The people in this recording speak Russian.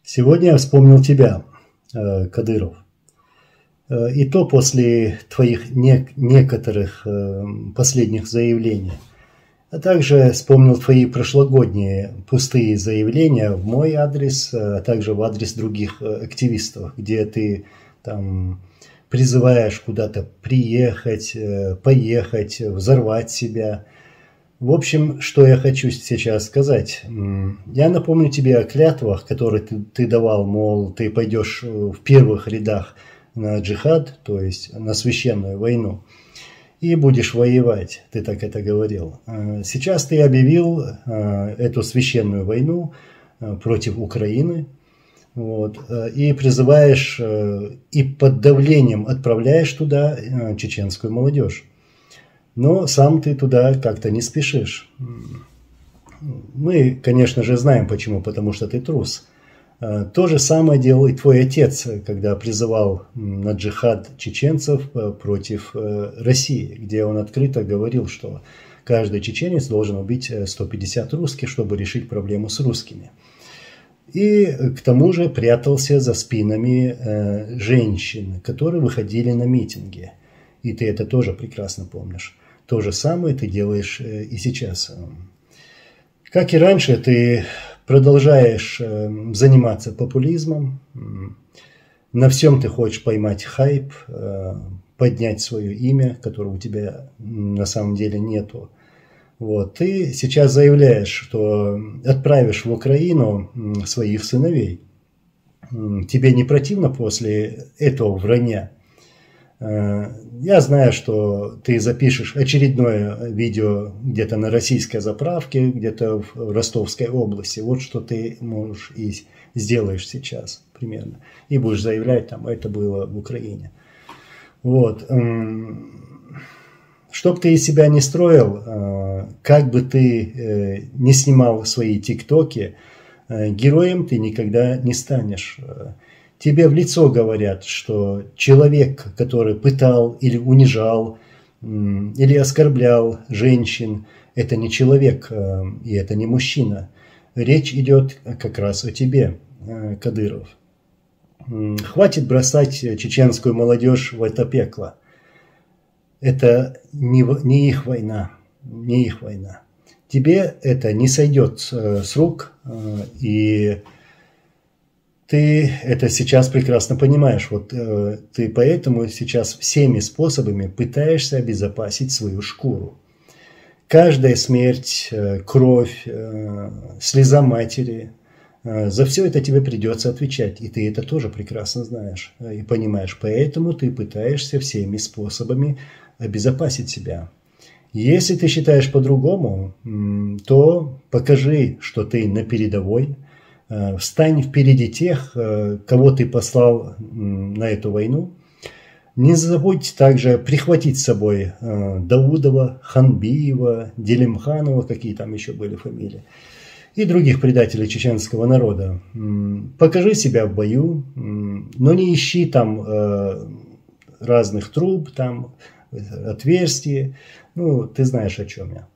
Сегодня я вспомнил тебя, Кадыров. И то после твоих некоторых последних заявлений. А также вспомнил твои прошлогодние пустые заявления в мой адрес, а также в адрес других активистов, где ты там призываешь куда-то приехать, поехать, взорвать себя. В общем, что я хочу сейчас сказать. Я напомню тебе о клятвах, которые ты давал, мол, ты пойдешь в первых рядах на джихад, то есть на священную войну, и будешь воевать. Ты так это говорил. Сейчас ты объявил эту священную войну против Украины. Вот, и призываешь, и под давлением отправляешь туда чеченскую молодежь. Но сам ты туда как-то не спешишь. Мы, конечно же, знаем почему, потому что ты трус. То же самое делал и твой отец, когда призывал на джихад чеченцев против России, где он открыто говорил, что каждый чеченец должен убить 150 русских, чтобы решить проблему с русскими. И к тому же прятался за спинами женщин, которые выходили на митинги. И ты это тоже прекрасно помнишь. То же самое ты делаешь и сейчас. Как и раньше, ты продолжаешь заниматься популизмом. На всем ты хочешь поймать хайп, поднять свое имя, которого у тебя на самом деле нету. Вот. Ты сейчас заявляешь, что отправишь в Украину своих сыновей. Тебе не противно после этого вранья? Я знаю, что ты запишешь очередное видео где-то на российской заправке, где-то в Ростовской области. Вот что ты можешь и сделаешь сейчас примерно. И будешь заявлять, там, это было в Украине. Вот. Что бы ты из себя не строил, как бы ты не снимал свои тиктоки, героем ты никогда не станешь. Тебе в лицо говорят, что человек, который пытал или унижал, или оскорблял женщин, это не человек и это не мужчина. Речь идет как раз о тебе, Кадыров. Хватит бросать чеченскую молодежь в это пекло. Это не их война, не их война. Тебе это не сойдет с рук, и ты это сейчас прекрасно понимаешь. Вот ты поэтому сейчас всеми способами пытаешься обезопасить свою шкуру. Каждая смерть, кровь, слеза матери, за все это тебе придется отвечать. И ты это тоже прекрасно знаешь и понимаешь. Поэтому ты пытаешься всеми способами обезопасить себя. Если ты считаешь по-другому, то покажи, что ты на передовой. Встань впереди тех, кого ты послал на эту войну. Не забудь также прихватить с собой Даудова, Ханбиева, Делимханова, какие там еще были фамилии, и других предателей чеченского народа. Покажи себя в бою, но не ищи там разных труб, там отверстий. Ну, ты знаешь, о чем я.